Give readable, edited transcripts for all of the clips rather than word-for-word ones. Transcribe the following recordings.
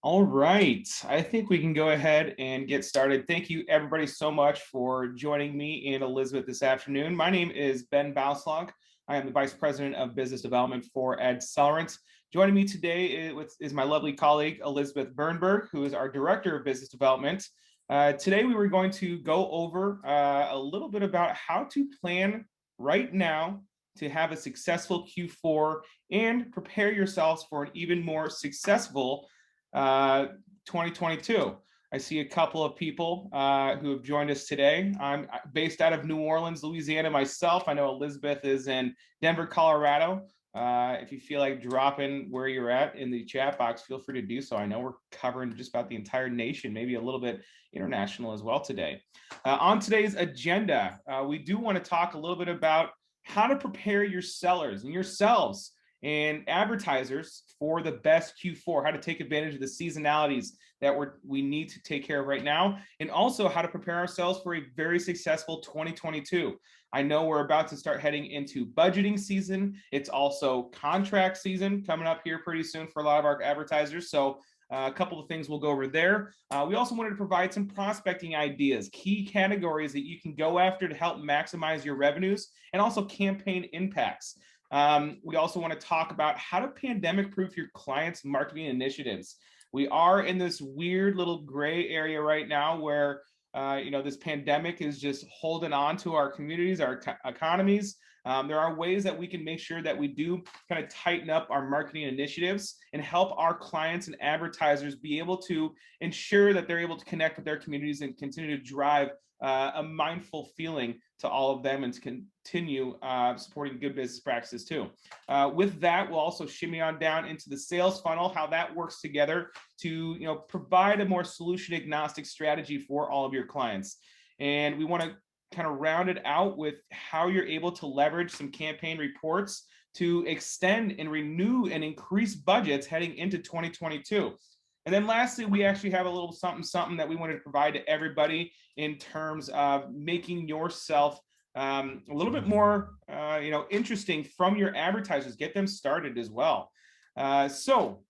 All right, I think we can go ahead and get started. Thank you everybody so much for joining me and Elizabeth this afternoon. My name is Ben Bauslog. I am the Vice President of Business Development for Advertise. Joining me today is my lovely colleague, Elizabeth Bernberg, who is our Director of Business Development. Today we were going to go over a little bit about how to plan right now to have a successful Q4 and prepare yourselves for an even more successful 2022. I see a couple of people who have joined us today. I'm based out of New Orleans, Louisiana myself. I know Elizabeth is in Denver, Colorado. If you feel like dropping where you're at in the chat box, feel free to do so. I know we're covering just about the entire nation, maybe a little bit international as well today. On today's agenda, we do want to talk a little bit about how to prepare your sellers and yourselves and advertisers for the best Q4, how to take advantage of the seasonalities that we need to take care of right now, and also how to prepare ourselves for a very successful 2022. I know we're about to start heading into budgeting season. It's also contract season coming up here pretty soon for a lot of our advertisers. So a couple of things we'll go over there. We also wanted to provide some prospecting ideas, key categories that you can go after to help maximize your revenues and also campaign impacts. We also want to talk about how to pandemic-proof your clients' marketing initiatives. We are in this weird little gray area right now where this pandemic is just holding on to our communities, our economies. There are ways that we can make sure that we do kind of tighten up our marketing initiatives and help our clients and advertisers be able to ensure that they're able to connect with their communities and continue to drive a mindful feeling to all of them and to continue supporting good business practices too. With that, we'll also shimmy on down into the sales funnel, how that works together to provide a more solution agnostic strategy for all of your clients. And we want to kind of round it out with how you're able to leverage some campaign reports to extend and renew and increase budgets heading into 2022. And then lastly, we actually have a little something that we wanted to provide to everybody in terms of making yourself a little bit more interesting from your advertisers, get them started as well. So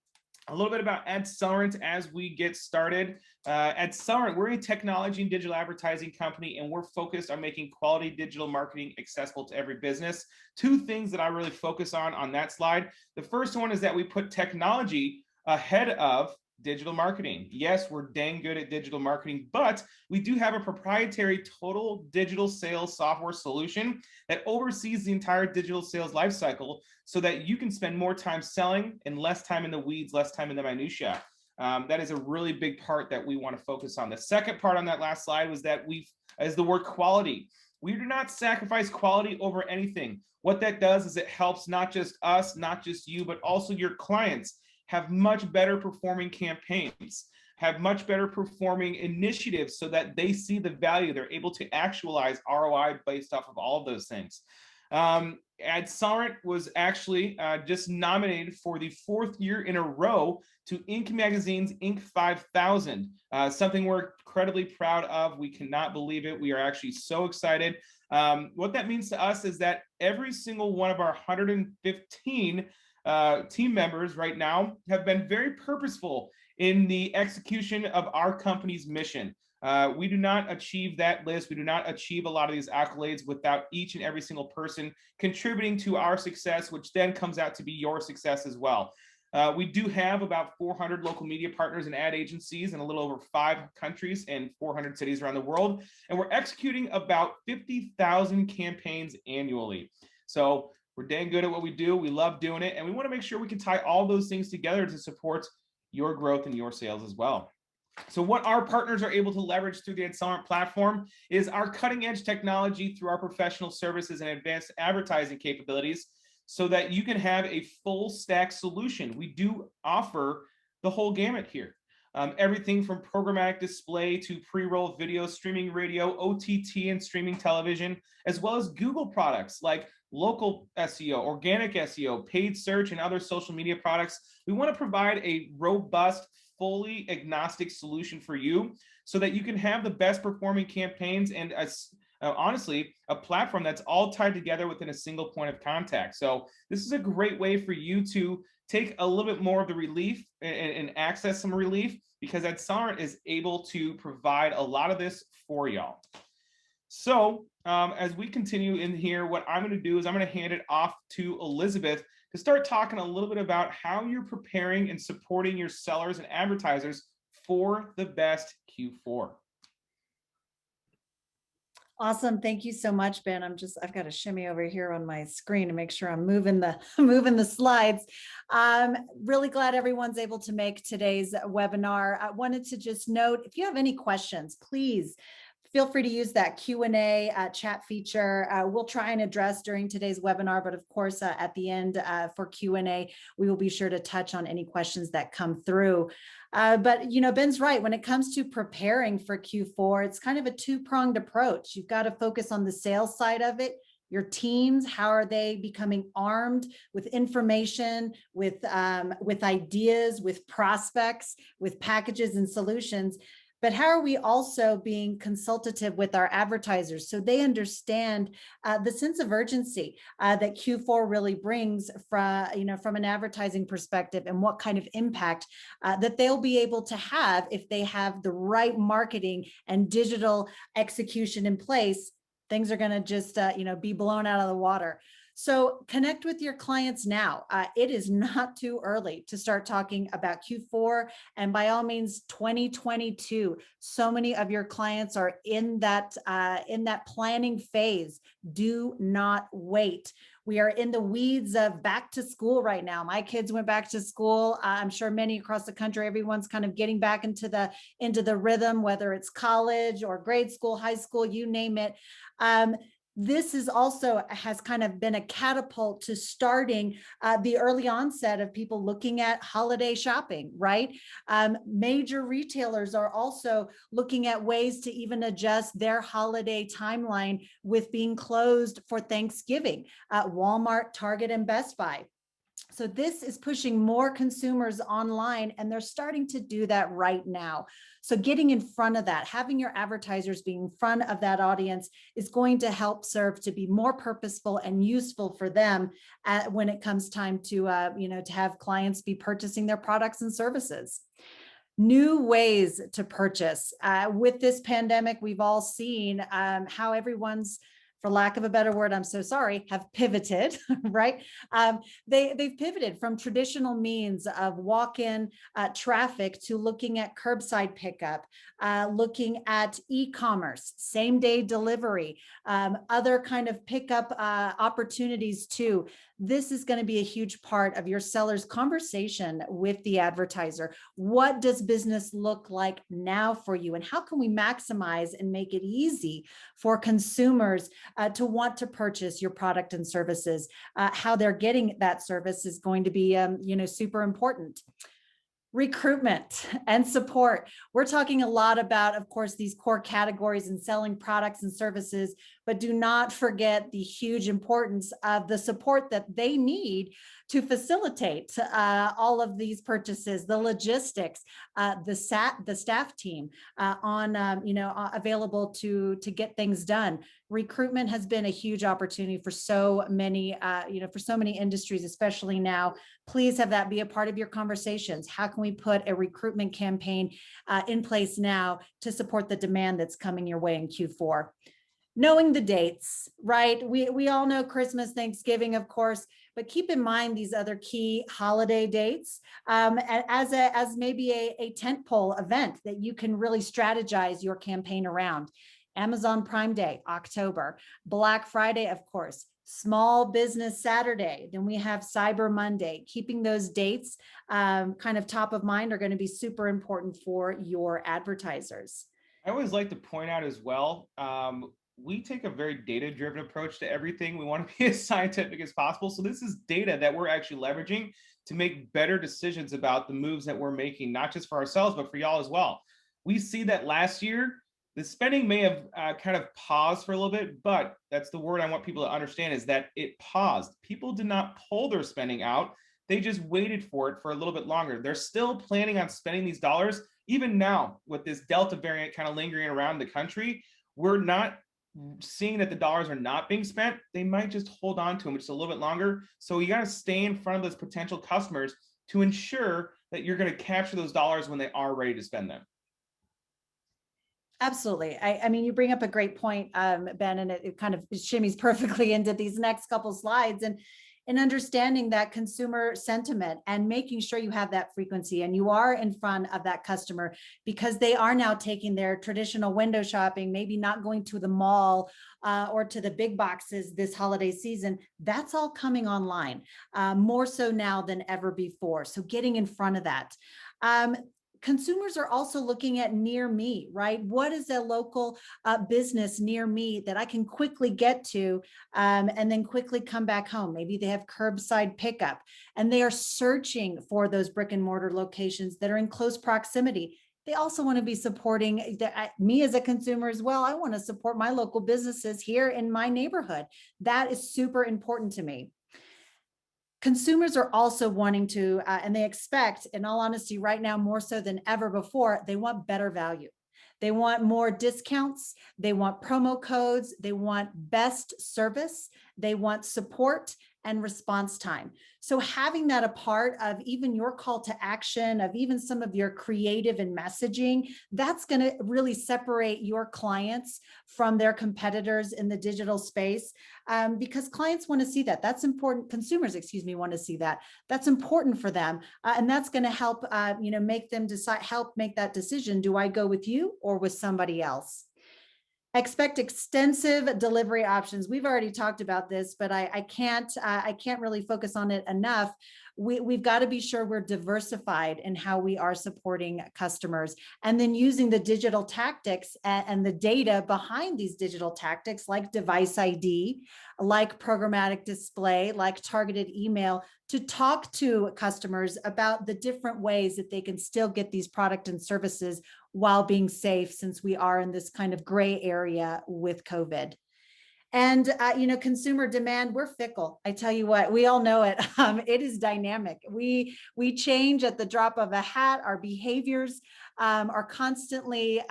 a little bit about Advertise as we get started. Advertise, we're a technology and digital advertising company, and we're focused on making quality digital marketing accessible to every business. Two things that I really focus on that slide. The first one is that we put technology ahead of digital marketing. Yes, we're dang good at digital marketing, but we do have a proprietary total digital sales software solution that oversees the entire digital sales lifecycle so that you can spend more time selling and less time in the weeds, less time in the minutia. That is a really big part that we want to focus on. The second part on that last slide was that is the word quality. We do not sacrifice quality over anything. What that does is it helps not just us, not just you, but also your clients have much better performing campaigns, have much better performing initiatives so that they see the value. They're able to actualize ROI based off of all of those things. Advertise was actually just nominated for the 4th year in a row to Inc. Magazine's Inc. 5000, something we're incredibly proud of. We cannot believe it. We are actually so excited. What that means to us is that every single one of our 115 team members right now have been very purposeful in the execution of our company's mission. We do not achieve that list. We do not achieve a lot of these accolades without each and every single person contributing to our success, which then comes out to be your success as well. We do have about 400 local media partners and ad agencies in a little over 5 countries and 400 cities around the world. And we're executing about 50,000 campaigns annually. So we're dang good at what we do. We love doing it. And we want to make sure we can tie all those things together to support your growth and your sales as well. So what our partners are able to leverage through the Advertise platform is our cutting edge technology through our professional services and advanced advertising capabilities so that you can have a full stack solution. We do offer the whole gamut here. Everything from programmatic display to pre-roll video, streaming radio, OTT, and streaming television, as well as Google products like local SEO, organic SEO, paid search, and other social media products. We want to provide a robust, fully agnostic solution for you so that you can have the best performing campaigns and honestly, a platform that's all tied together within a single point of contact. So this is a great way for you to take a little bit more of the relief and access some relief, because Accelerant is able to provide a lot of this for y'all. So as we continue in here, what I'm going to do is I'm going to hand it off to Elizabeth to start talking a little bit about how you're preparing and supporting your sellers and advertisers for the best Q4. Awesome. Thank you so much, Ben. I've got to shimmy over here on my screen to make sure I'm moving the slides. Really glad everyone's able to make today's webinar. I wanted to just note, if you have any questions, please feel free to use that Q&A chat feature. We'll try and address during today's webinar, but of course, at the end for Q&A, we will be sure to touch on any questions that come through. But Ben's right. When it comes to preparing for Q4, it's kind of a two-pronged approach. You've got to focus on the sales side of it. Your teams, how are they becoming armed with information, with ideas, with prospects, with packages and solutions? But how are we also being consultative with our advertisers so they understand the sense of urgency that Q4 really brings from an advertising perspective, and what kind of impact that they'll be able to have if they have the right marketing and digital execution in place? Things are going to just be blown out of the water. So connect with your clients now. It is not too early to start talking about Q4, and by all means, 2022. So many of your clients are in that planning phase. Do not wait. We are in the weeds of back to school right now. My kids went back to school. I'm sure many across the country, everyone's kind of getting back into the rhythm, whether it's college or grade school, high school, you name it. This is also has kind of been a catapult to starting the early onset of people looking at holiday shopping, right? Major retailers are also looking at ways to even adjust their holiday timeline with being closed for Thanksgiving. Walmart, Target, and Best Buy. So this is pushing more consumers online, and they're starting to do that right now. So getting in front of that, having your advertisers be in front of that audience is going to help serve to be more purposeful and useful for them when it comes time to have clients be purchasing their products and services. New ways to purchase. With this pandemic, we've all seen how everyone's, for lack of a better word, I'm so sorry, have pivoted, right? They've pivoted from traditional means of walk-in traffic to looking at curbside pickup, looking at e-commerce, same-day delivery, other kind of pickup opportunities too. This is going to be a huge part of your seller's conversation with the advertiser. What does business look like now for you? And how can we maximize and make it easy for consumers to want to purchase your product and services? How they're getting that service is going to be super important. Recruitment and support. We're talking a lot about, of course, these core categories and selling products and services, but do not forget the huge importance of the support that they need to facilitate all of these purchases, the logistics, the staff team available to get things done. Recruitment has been a huge opportunity for so many industries, especially now. Please have that be a part of your conversations. How can we put a recruitment campaign in place now to support the demand that's coming your way in Q4? Knowing the dates, right? We all know Christmas, Thanksgiving, of course, but keep in mind these other key holiday dates as maybe a tentpole event that you can really strategize your campaign around. Amazon Prime Day, October, Black Friday, of course, Small Business Saturday, then we have Cyber Monday. Keeping those dates kind of top of mind are going to be super important for your advertisers. I always like to point out as well, we take a very data-driven approach to everything. We want to be as scientific as possible. So this is data that we're actually leveraging to make better decisions about the moves that we're making, not just for ourselves, but for y'all as well. We see that last year, the spending may have kind of paused for a little bit, but that's the word I want people to understand, is that it paused. People did not pull their spending out. They just waited for it for a little bit longer. They're still planning on spending these dollars. Even now, with this Delta variant kind of lingering around the country, we're not seeing that the dollars are not being spent, they might just hold on to them just a little bit longer. So you got to stay in front of those potential customers to ensure that you're going to capture those dollars when they are ready to spend them. Absolutely. I mean, you bring up a great point, Ben, and it kind of shimmies perfectly into these next couple slides. And understanding that consumer sentiment and making sure you have that frequency and you are in front of that customer, because they are now taking their traditional window shopping, maybe not going to the mall or to the big boxes this holiday season. That's all coming online, more so now than ever before. So getting in front of that. Consumers are also looking at near me, right? What is a local business near me that I can quickly get to and then quickly come back home? Maybe they have curbside pickup and they are searching for those brick and mortar locations that are in close proximity. They also want to be supporting me as a consumer as well. I want to support my local businesses here in my neighborhood. That is super important to me. Consumers are also wanting to, and they expect, in all honesty, right now, more so than ever before, they want better value. They want more discounts. They want promo codes. They want best service. They want support and response time. So having that a part of even your call to action, of even some of your creative and messaging, that's going to really separate your clients from their competitors in the digital space, because clients want to see that. That's important. Consumers, want to see that. That's important for them, and that's going to help, make them decide. Help make that decision. Do I go with you or with somebody else? Expect extensive delivery options. We've already talked about this, but I can't really focus on it enough. We've got to be sure we're diversified in how we are supporting customers, and then using the digital tactics and the data behind these digital tactics, like device ID, like programmatic display, like targeted email, to talk to customers about the different ways that they can still get these products and services while being safe, since we are in this kind of gray area with COVID. And, consumer demand, we're fickle. I tell you what, we all know it. It is dynamic. We change at the drop of a hat. Our behaviors are constantly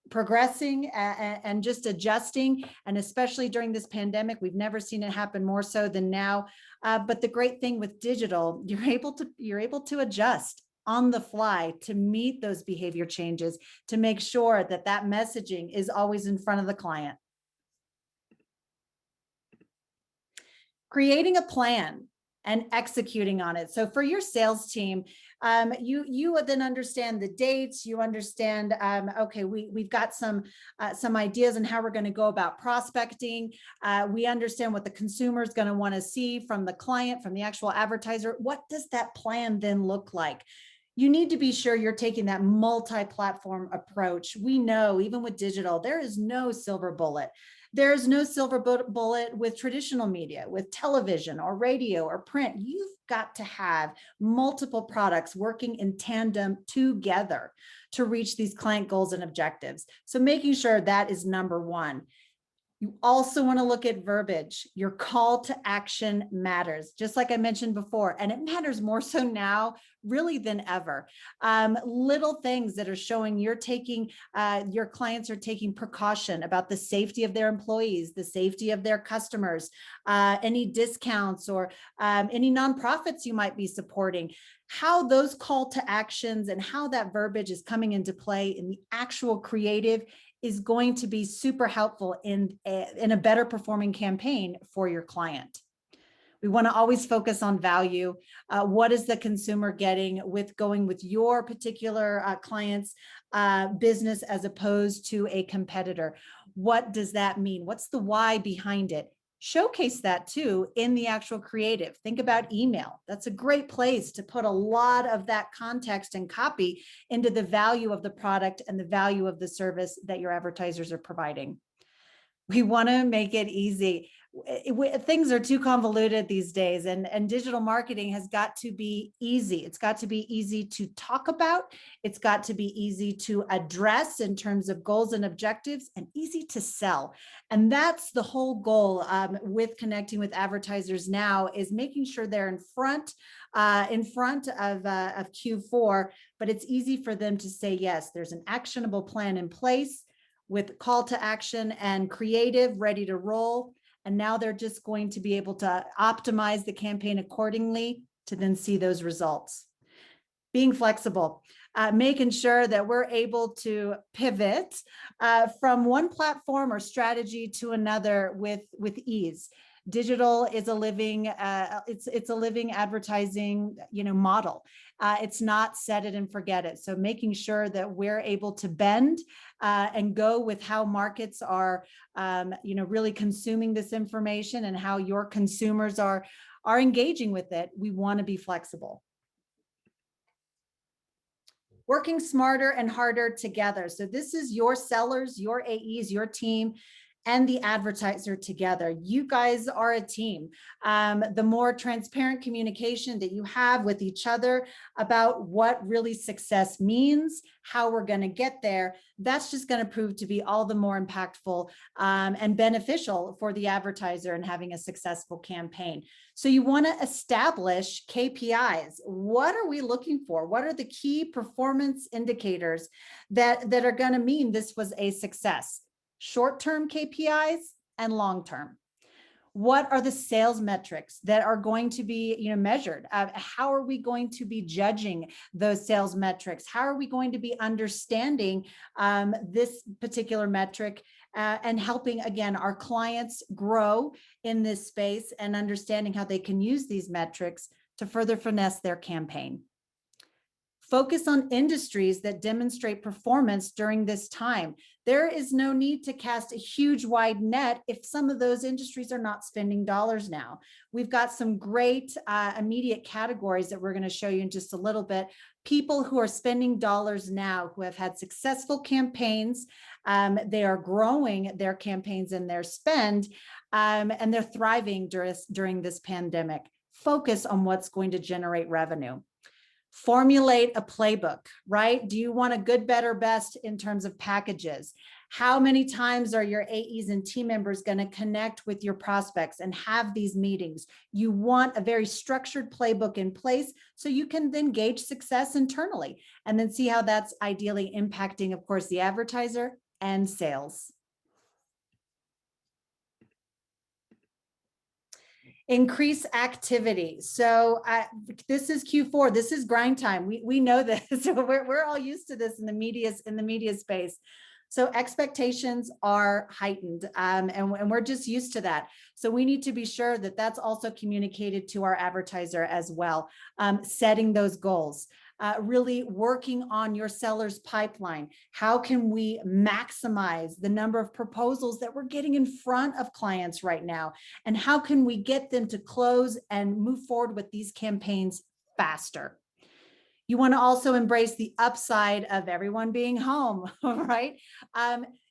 progressing and just adjusting. And especially during this pandemic, we've never seen it happen more so than now. But the great thing with digital, you're able to adjust on the fly to meet those behavior changes, to make sure that that messaging is always in front of the client. Creating a plan and executing on it. So for your sales team, you would then understand the dates. You understand, okay, we've got some ideas on how we're going to go about prospecting. We understand what the consumer is going to want to see from the client, from the actual advertiser. What does that plan then look like? You need to be sure you're taking that multi-platform approach. We know, even with digital, there is no silver bullet. There's no silver bullet with traditional media, with television or radio or print. You've got to have multiple products working in tandem together to reach these client goals and objectives. So making sure that is number one. You also want to look at verbiage. Your call to action matters, just like I mentioned before, and it matters more so now, really, than ever. Little things that are showing your clients are taking precaution about the safety of their employees, the safety of their customers, any discounts or any nonprofits you might be supporting. How those call to actions and how that verbiage is coming into play in the actual creative is going to be super helpful in a better performing campaign for your client. We want to always focus on value. What is the consumer getting with going with your particular client's business as opposed to a competitor? What does that mean? What's the why behind it? Showcase that too in the actual creative. Think about email. That's a great place to put a lot of that context and copy into the value of the product and the value of the service that your advertisers are providing. We want to make it easy. Things are too convoluted these days, and digital marketing has got to be easy. It's got to be easy to talk about. It's got to be easy to address in terms of goals and objectives, and easy to sell. And that's the whole goal with connecting with advertisers now, is making sure they're in front of Q4, but it's easy for them to say, yes, there's an actionable plan in place. with call to action and creative ready to roll. And now they're just going to be able to optimize the campaign accordingly to then see those results. Being flexible, making sure that we're able to pivot from one platform or strategy to another with ease. Digital is a living, it's a living advertising, model. It's not set it and forget it. So making sure that we're able to bend and go with how markets are, really consuming this information and how your consumers are engaging with it. We want to be flexible. Working smarter and harder together. So this is your sellers, your AEs, your team, and the advertiser together. You guys are a team. The more transparent communication that you have with each other about what really success means, how we're going to get there, that's just going to prove to be all the more impactful and beneficial for the advertiser in having a successful campaign. So you want to establish KPIs. What are we looking for? What are the key performance indicators that are going to mean this was a success? Short-term KPIs and long-term. What are the sales metrics that are going to be measured? How are we going to be judging those sales metrics? How are we going to be understanding this particular metric and helping, again, our clients grow in this space and understanding how they can use these metrics to further finesse their campaign? Focus on industries that demonstrate performance during this time. There is no need to cast a huge wide net if some of those industries are not spending dollars now. We've got some great immediate categories that we're going to show you in just a little bit. People who are spending dollars now, who have had successful campaigns, they are growing their campaigns and their spend, and they're thriving during this pandemic. Focus on what's going to generate revenue. Formulate a playbook, right? Do you want a good, better, best in terms of packages? How many times are your AEs and team members going to connect with your prospects and have these meetings? You want a very structured playbook in place so you can then gauge success internally and then see how that's ideally impacting, of course, the advertiser and sales. Increase activity. So this is Q4. This is grind time. We know this. So we're all used to this in the media space. So expectations are heightened, and we're just used to that. So we need to be sure that that's also communicated to our advertiser as well, setting those goals. Really working on your seller's pipeline. How can we maximize the number of proposals that we're getting in front of clients right now? And how can we get them to close and move forward with these campaigns faster? You want to also embrace the upside of everyone being home, right?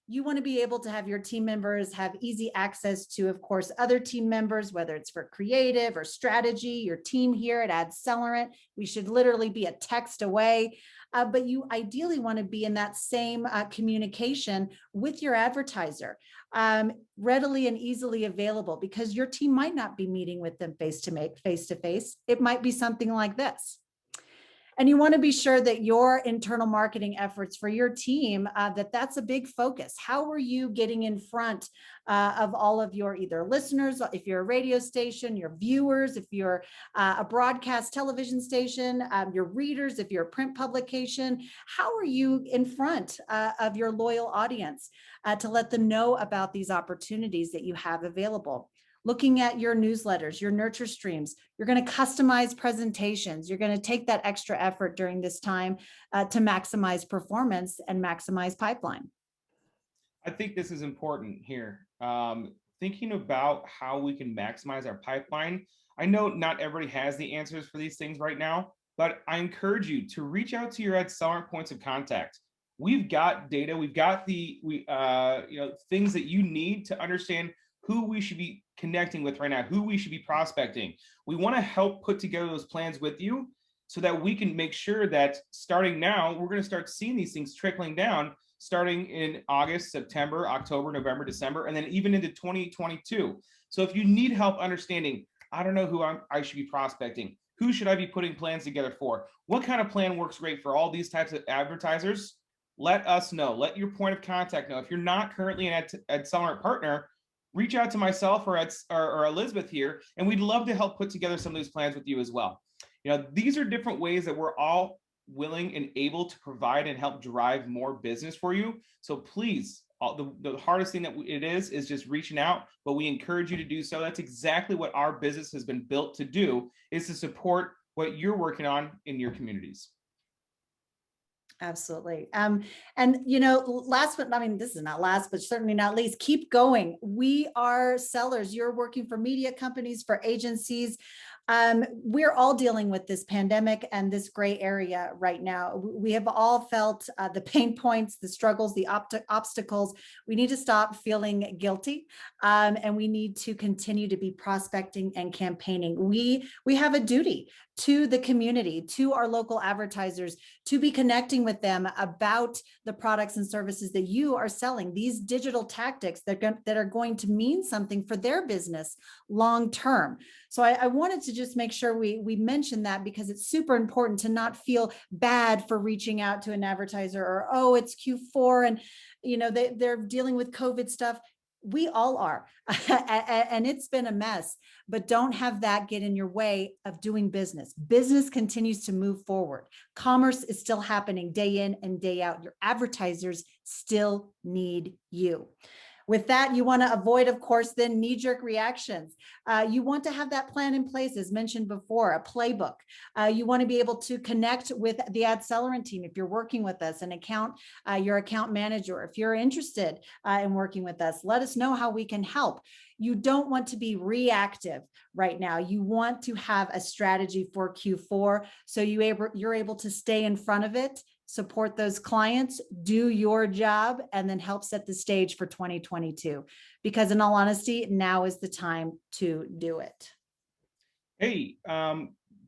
You want to be able to have your team members have easy access to, of course, other team members, whether it's for creative or strategy. Your team here at Adcelerant, we should literally be a text away. But you ideally want to be in that same communication with your advertiser, readily and easily available, because your team might not be meeting with them face to face. It might be something like this. And you want to be sure that your internal marketing efforts for your team, that's a big focus. How are you getting in front of all of your either listeners, if you're a radio station, your viewers, if you're a broadcast television station, your readers, if you're a print publication? How are you in front of your loyal audience to let them know about these opportunities that you have available? Looking at your newsletters, your nurture streams, you're going to customize presentations. You're going to take that extra effort during this time to maximize performance and maximize pipeline. I think this is important here. Thinking about how we can maximize our pipeline. I know not everybody has the answers for these things right now, but I encourage you to reach out to your Adcelerant points of contact. We've got data. We've got the things that you need to understand who we should be connecting with right now, who we should be prospecting. We want to help put together those plans with you so that we can make sure that starting now, we're going to start seeing these things trickling down starting in August, September, October, November, December, and then even into 2022. So if you need help understanding, I don't know who I should be prospecting, who should I be putting plans together for, what kind of plan works great for all these types of advertisers, let us know. Let your point of contact know. If you're not currently an Accelerant partner, reach out to myself or Elizabeth here, and we'd love to help put together some of these plans with you as well. These are different ways that we're all willing and able to provide and help drive more business for you. So please, the hardest thing that it is just reaching out, but we encourage you to do so. That's exactly what our business has been built to do, is to support what you're working on in your communities. Absolutely. And last but I mean, this is not last, but certainly not least, keep going. We are sellers. You're working for media companies, for agencies. We're all dealing with this pandemic and this gray area right now. We have all felt the pain points, the struggles, the obstacles. We need to stop feeling guilty, and we need to continue to be prospecting and campaigning. We have a duty to the community, to our local advertisers, to be connecting with them about the products and services that you are selling, these digital tactics that are going to mean something for their business long term. So I wanted to just make sure we mention that, because it's super important to not feel bad for reaching out to an advertiser, or, oh, it's Q4 and they're dealing with COVID stuff. We all are, and it's been a mess, but don't have that get in your way of doing business. Business continues to move forward. Commerce is still happening day in and day out. Your advertisers still need you. With that, you want to avoid, of course, then knee-jerk reactions. You want to have that plan in place, as mentioned before, a playbook. You want to be able to connect with the Accelerant team if you're working with us, your account manager. If you're interested in working with us, let us know how we can help. You don't want to be reactive right now. You want to have a strategy for Q4, so you're able to stay in front of it, support those clients, do your job, and then help set the stage for 2022. Because in all honesty, now is the time to do it. Hey,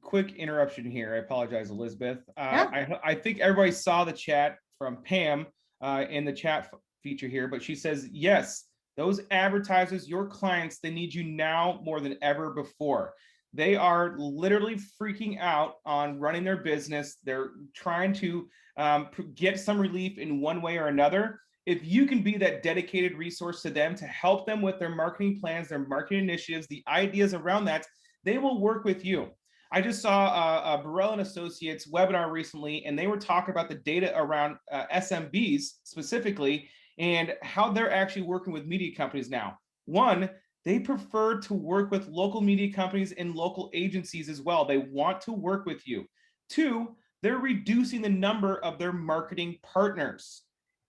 quick interruption here. I apologize, Elizabeth. Yeah. I think everybody saw the chat from Pam in the chat feature here, but she says, yes, those advertisers, your clients, they need you now more than ever before. They are literally freaking out on running their business. They're trying to get some relief in one way or another. If you can be that dedicated resource to them to help them with their marketing plans, their marketing initiatives, the ideas around that, they will work with you. I just saw a Burrell and Associates webinar recently, and they were talking about the data around SMBs specifically, and how they're actually working with media companies now. One, they prefer to work with local media companies and local agencies as well. They want to work with you. Two, they're reducing the number of their marketing partners.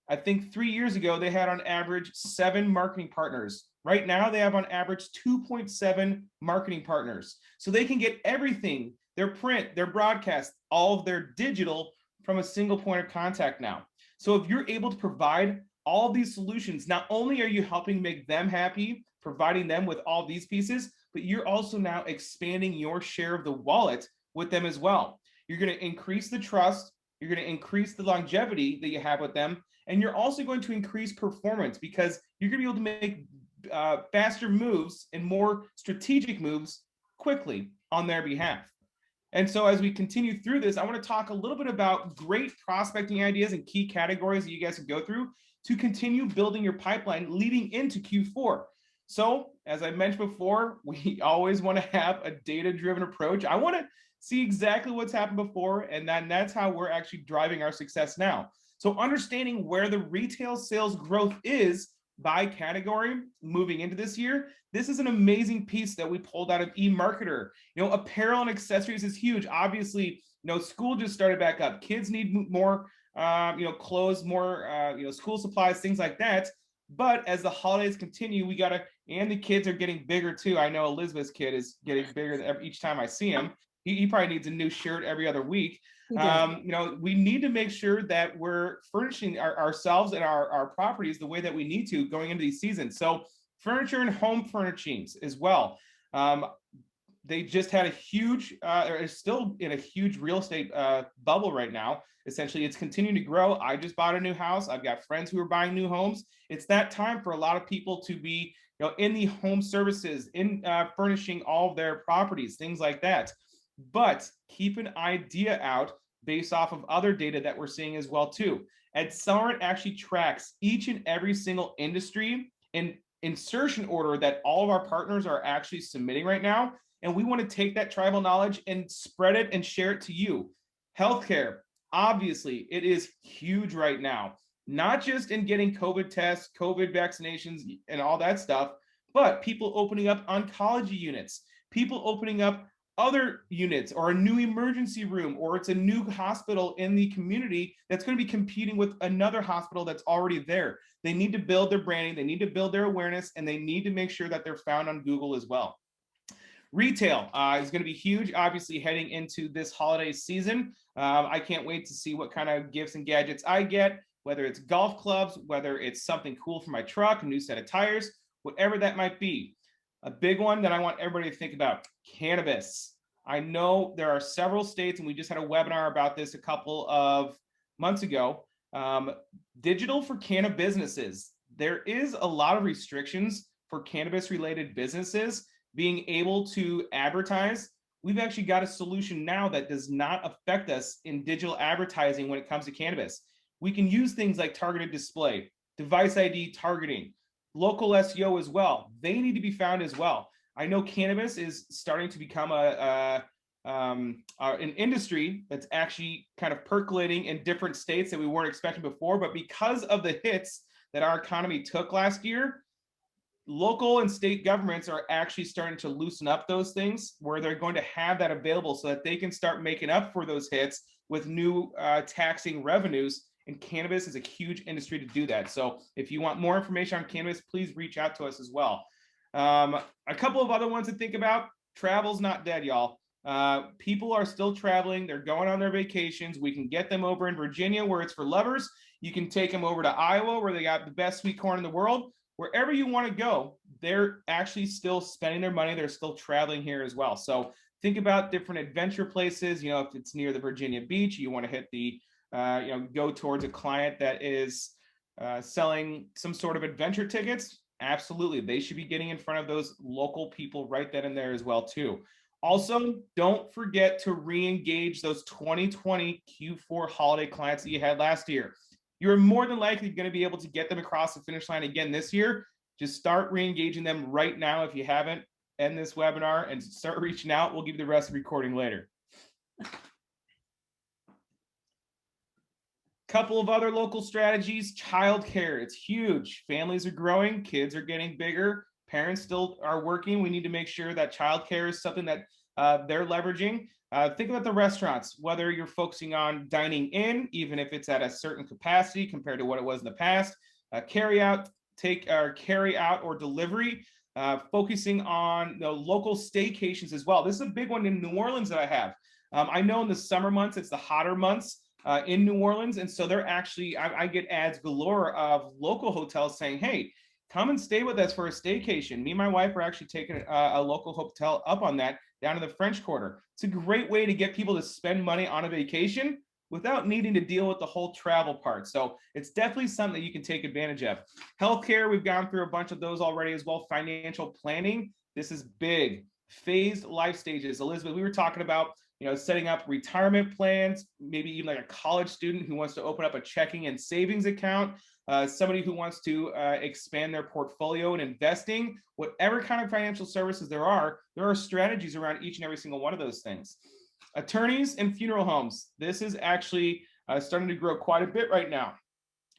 I think 3 years ago, they had on average 7 marketing partners. Right now, they have on average 2.7 marketing partners. So they can get everything, their print, their broadcast, all of their digital, from a single point of contact now. So if you're able to provide all of these solutions, not only are you helping make them happy, providing them with all these pieces, but you're also now expanding your share of the wallet with them as well. You're going to increase the trust, you're going to increase the longevity that you have with them, and you're also going to increase performance, because you're going to be able to make faster moves and more strategic moves quickly on their behalf. And so as we continue through this, I want to talk a little bit about great prospecting ideas and key categories that you guys can go through to continue building your pipeline leading into Q4. So as I mentioned before, we always want to have a data-driven approach. I want to see exactly what's happened before, and that's how we're actually driving our success now. So understanding where the retail sales growth is by category moving into this year, this is an amazing piece that we pulled out of eMarketer. Apparel and accessories is huge. Obviously, school just started back up. Kids need more, clothes, more, school supplies, things like that. But as the holidays continue, and the kids are getting bigger too. I know Elizabeth's kid is getting bigger each time I see him. He probably needs a new shirt every other week. We need to make sure that we're furnishing ourselves and our properties the way that we need to going into these seasons. So furniture and home furnishings as well. They just had a huge, or still in a huge real estate bubble right now. Essentially, it's continuing to grow. I just bought a new house. I've got friends who are buying new homes. It's that time for a lot of people to be, in the home services, in furnishing all of their properties, things like that. But keep an idea out based off of other data that we're seeing as well too. Accelerant actually tracks each and every single industry and insertion order that all of our partners are actually submitting right now. And we want to take that tribal knowledge and spread it and share it to you. Healthcare, obviously, it is huge right now, not just in getting COVID tests, COVID vaccinations, and all that stuff, but people opening up oncology units, people opening up other units or a new emergency room, or it's a new hospital in the community that's going to be competing with another hospital that's already there. They need to build their branding, they need to build their awareness, and they need to make sure that they're found on Google as well. Retail is going to be huge, obviously, heading into this holiday season. I can't wait to see what kind of gifts and gadgets I get, whether it's golf clubs, whether it's something cool for my truck, a new set of tires, whatever that might be. A big one that I want everybody to think about, cannabis. I know there are several states, and we just had a webinar about this a couple of months ago. Digital for cannabis businesses. There is a lot of restrictions for cannabis related businesses being able to advertise. We've actually got a solution now that does not affect us in digital advertising when it comes to cannabis. We can use things like targeted display, device ID targeting, local SEO as well. They need to be found as well. I know cannabis is starting to become an industry that's actually kind of percolating in different states that we weren't expecting before, but because of the hits that our economy took last year, local and state governments are actually starting to loosen up those things where they're going to have that available so that they can start making up for those hits with new taxing revenues. And cannabis is a huge industry to do that. So if you want more information on cannabis, please reach out to us as well. A couple of other ones to think about. Travel's not dead, y'all. People are still traveling. They're going on their vacations. We can get them over in Virginia where it's for lovers. You can take them over to Iowa where they got the best sweet corn in the world. Wherever you want to go, they're actually still spending their money. They're still traveling here as well. So think about different adventure places. You know, if it's near the Virginia beach, you want to hit the, go towards a client that is selling some sort of adventure tickets. Absolutely. They should be getting in front of those local people right then and there as well too. Also, don't forget to re-engage those 2020 Q4 holiday clients that you had last year. You're more than likely going to be able to get them across the finish line again this year. Just start re-engaging them right now if you haven't, end this webinar and start reaching out. We'll give you the rest of the recording later. Couple of other local strategies. Childcare, it's huge. Families are growing, kids are getting bigger, parents still are working. We need to make sure that childcare is something that they're leveraging. Think about the restaurants, whether you're focusing on dining in, even if it's at a certain capacity compared to what it was in the past, carry out or delivery, focusing on local staycations as well. This is a big one in New Orleans that I have. I know in the summer months, it's the hotter months in New Orleans. And so they're actually, I get ads galore of local hotels saying, hey, come and stay with us for a staycation. Me and my wife are actually taking a local hotel up on that down in the French Quarter. It's a great way to get people to spend money on a vacation without needing to deal with the whole travel part. So it's definitely something that you can take advantage of. Healthcare, we've gone through a bunch of those already as well. Financial planning, this is big. Phased life stages. Elizabeth, we were talking about setting up retirement plans, maybe even like a college student who wants to open up a checking and savings account, somebody who wants to expand their portfolio and investing, whatever kind of financial services there are strategies around each and every single one of those things. Attorneys and funeral homes. This is actually starting to grow quite a bit right now.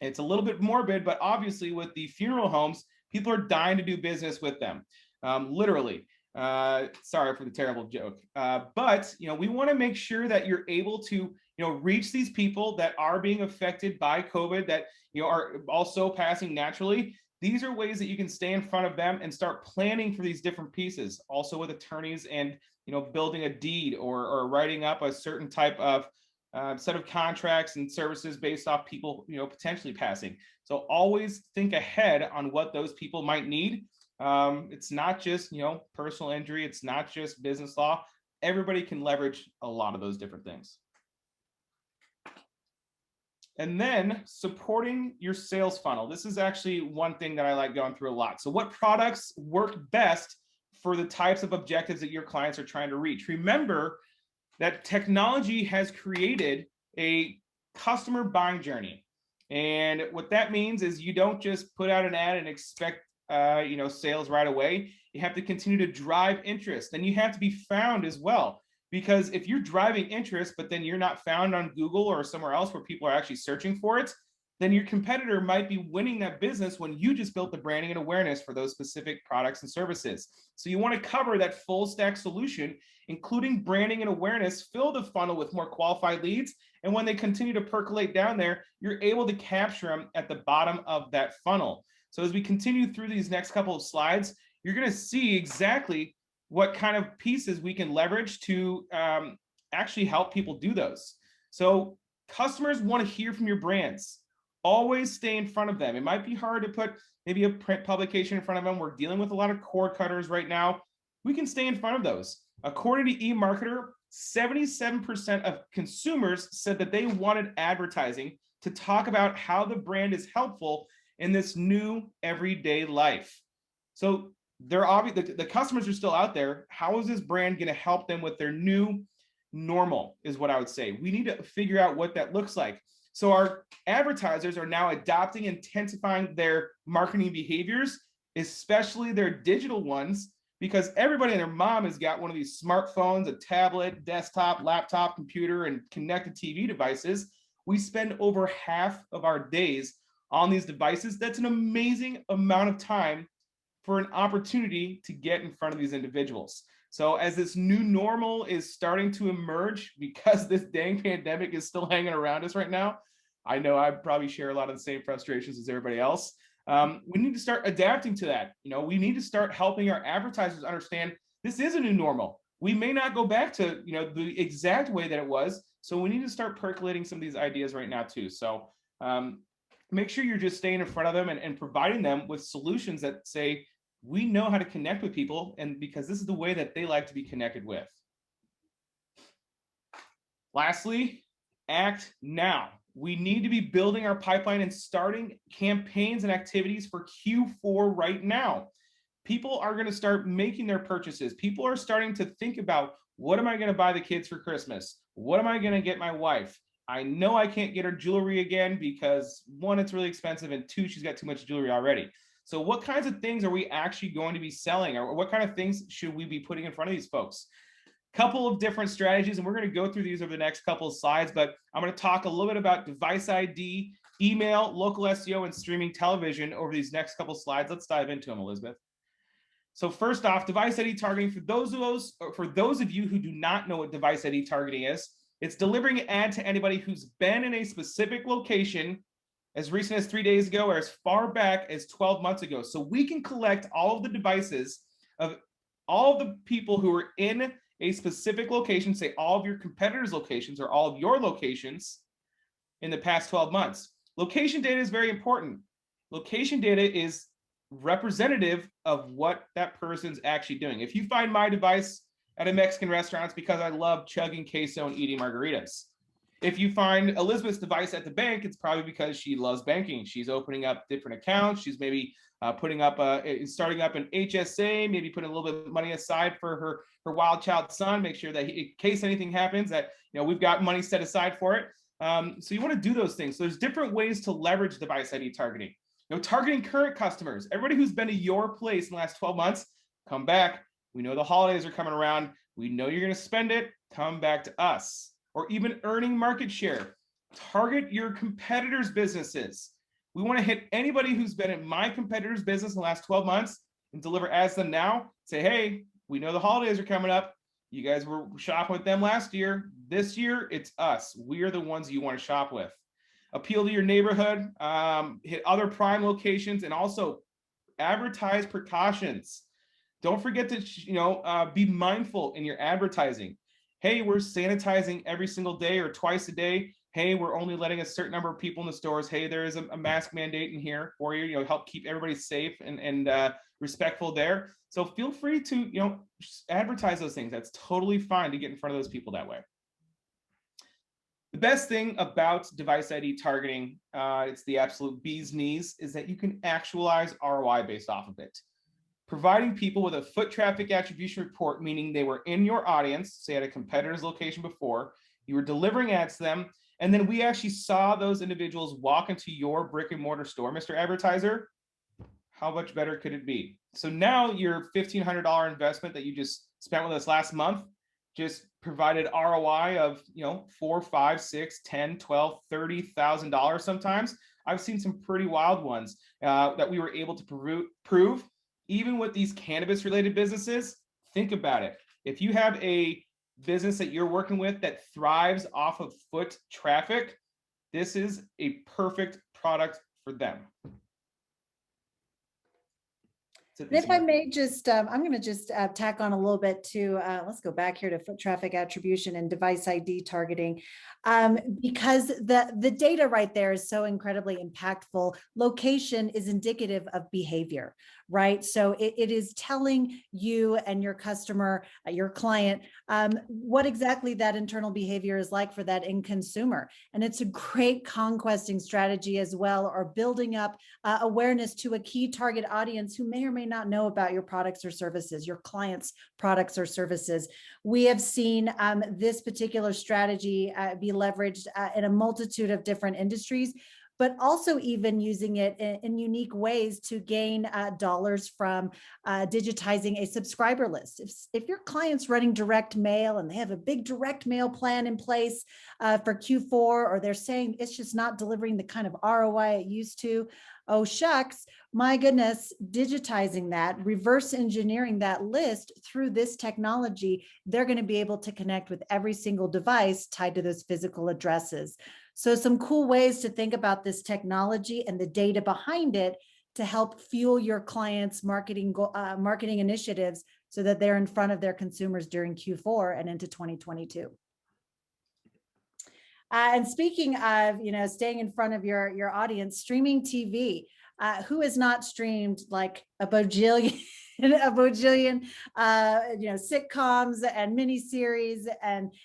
It's a little bit morbid, but obviously with the funeral homes, people are dying to do business with them, literally. Sorry for the terrible joke. But we want to make sure that you're able to reach these people that are being affected by COVID, that are also passing naturally. These are ways that you can stay in front of them and start planning for these different pieces. Also with attorneys and building a deed or writing up a certain type of set of contracts and services based off people potentially passing. So always think ahead on what those people might need. It's not just, personal injury. It's not just business law. Everybody can leverage a lot of those different things. And then supporting your sales funnel. This is actually one thing that I like going through a lot. So what products work best for the types of objectives that your clients are trying to reach? Remember that technology has created a customer buying journey. And what that means is you don't just put out an ad and expect sales right away. You have to continue to drive interest, and you have to be found as well. Because if you're driving interest, but then you're not found on Google or somewhere else where people are actually searching for it, then your competitor might be winning that business when you just built the branding and awareness for those specific products and services. So you want to cover that full stack solution, including branding and awareness, fill the funnel with more qualified leads. And when they continue to percolate down there, you're able to capture them at the bottom of that funnel. So as we continue through these next couple of slides, you're going to see exactly what kind of pieces we can leverage to actually help people do those. So customers want to hear from your brands. Always stay in front of them. It might be hard to put maybe a print publication in front of them. We're dealing with a lot of cord cutters right now. We can stay in front of those. According to eMarketer, 77% of consumers said that they wanted advertising to talk about how the brand is helpful in this new everyday life. So they're obvious, the customers are still out there. How is this brand going to help them with their new normal is what I would say. We need to figure out what that looks like. So our advertisers are now adopting and intensifying their marketing behaviors, especially their digital ones, because everybody and their mom has got one of these smartphones, a tablet, desktop, laptop, computer, and connected TV devices. We spend over half of our days on these devices. That's an amazing amount of time for an opportunity to get in front of these individuals. So as this new normal is starting to emerge, because this dang pandemic is still hanging around us right now, I know I probably share a lot of the same frustrations as everybody else. We need to start adapting to that. We need to start helping our advertisers understand this is a new normal. We may not go back to the exact way that it was. So we need to start percolating some of these ideas right now too. So make sure you're just staying in front of them and providing them with solutions that say, we know how to connect with people, and because this is the way that they like to be connected with. Lastly, act now. We need to be building our pipeline and starting campaigns and activities for Q4 right now. People are going to start making their purchases. People are starting to think about, what am I going to buy the kids for Christmas? What am I going to get my wife? I know I can't get her jewelry again because, one, it's really expensive, and two, she's got too much jewelry already. So what kinds of things are we actually going to be selling, or what kind of things should we be putting in front of these folks? Couple of different strategies, and we're going to go through these over the next couple of slides, but I'm going to talk a little bit about device ID, email, local SEO, and streaming television over these next couple of slides. Let's dive into them, Elizabeth. So first off, device ID targeting. For those of you who do not know what device ID targeting is, it's delivering an ad to anybody who's been in a specific location as recent as 3 days ago or as far back as 12 months ago. So we can collect all of the devices of all of the people who are in a specific location, say all of your competitors' locations or all of your locations in the past 12 months. Location data is very important. Location data is representative of what that person's actually doing. If you find my device at a Mexican restaurant, it's because I love chugging queso and eating margaritas. If you find Elizabeth's device at the bank, it's probably because she loves banking. She's opening up different accounts. She's maybe starting up an HSA, maybe putting a little bit of money aside for her wild child son, make sure that in case anything happens that we've got money set aside for it. So you want to do those things. So there's different ways to leverage device ID targeting. Targeting current customers, everybody who's been to your place in the last 12 months, come back. We know the holidays are coming around. We know you're going to spend it. Come back to us. Or even earning market share. Target your competitors' businesses. We want to hit anybody who's been in my competitor's business in the last 12 months and deliver ads to them now. Say, hey, we know the holidays are coming up. You guys were shopping with them last year. This year, it's us. We are the ones you want to shop with. Appeal to your neighborhood, hit other prime locations, and also advertise precautions. Don't forget to be mindful in your advertising. Hey, we're sanitizing every single day or twice a day. Hey, we're only letting a certain number of people in the stores. Hey, there is a mask mandate in here for you. Help keep everybody safe and respectful there. So feel free to advertise those things. That's totally fine to get in front of those people that way. The best thing about device ID targeting, it's the absolute bee's knees, is that you can actualize ROI based off of it. Providing people with a foot traffic attribution report, meaning they were in your audience, say at a competitor's location before, you were delivering ads to them, And then we actually saw those individuals walk into your brick and mortar store, Mr. Advertiser. How much better could it be? So now your $1,500 investment that you just spent with us last month just provided ROI of, you know, 4, 5, 6, 10, 12, $30,000 sometimes. I've seen some pretty wild ones that we were able to prove. Even with these cannabis related businesses, think about it. If you have a business that you're working with that thrives off of foot traffic, this is a perfect product for them. And if I may just, I'm going to just tack on a little bit to, let's go back here to foot traffic attribution and device ID targeting, because the data right there is so incredibly impactful. Location is indicative of behavior, right? So it is telling you and your customer, your client, what exactly that internal behavior is like for that end consumer. And it's a great conquesting strategy as well, or building up awareness to a key target audience who may or may not know about your products or services, your clients' products or services. We have seen this particular strategy be leveraged in a multitude of different industries, but also even using it in unique ways to gain dollars from digitizing a subscriber list. If your client's running direct mail and they have a big direct mail plan in place for Q4, or they're saying it's just not delivering the kind of ROI it used to, oh shucks, my goodness, digitizing that, reverse engineering that list through this technology, they're going to be able to connect with every single device tied to those physical addresses. So some cool ways to think about this technology and the data behind it to help fuel your clients' marketing initiatives so that they're in front of their consumers during Q4 and into 2022. And speaking of, staying in front of your audience, streaming TV. Who has not streamed like a bajillion, sitcoms and miniseries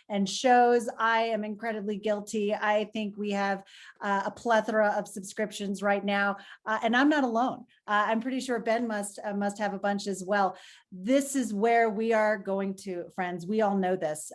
and shows? I am incredibly guilty. I think we have a plethora of subscriptions right now, and I'm not alone. I'm pretty sure Ben must have a bunch as well. This is where we are going to, friends. We all know this.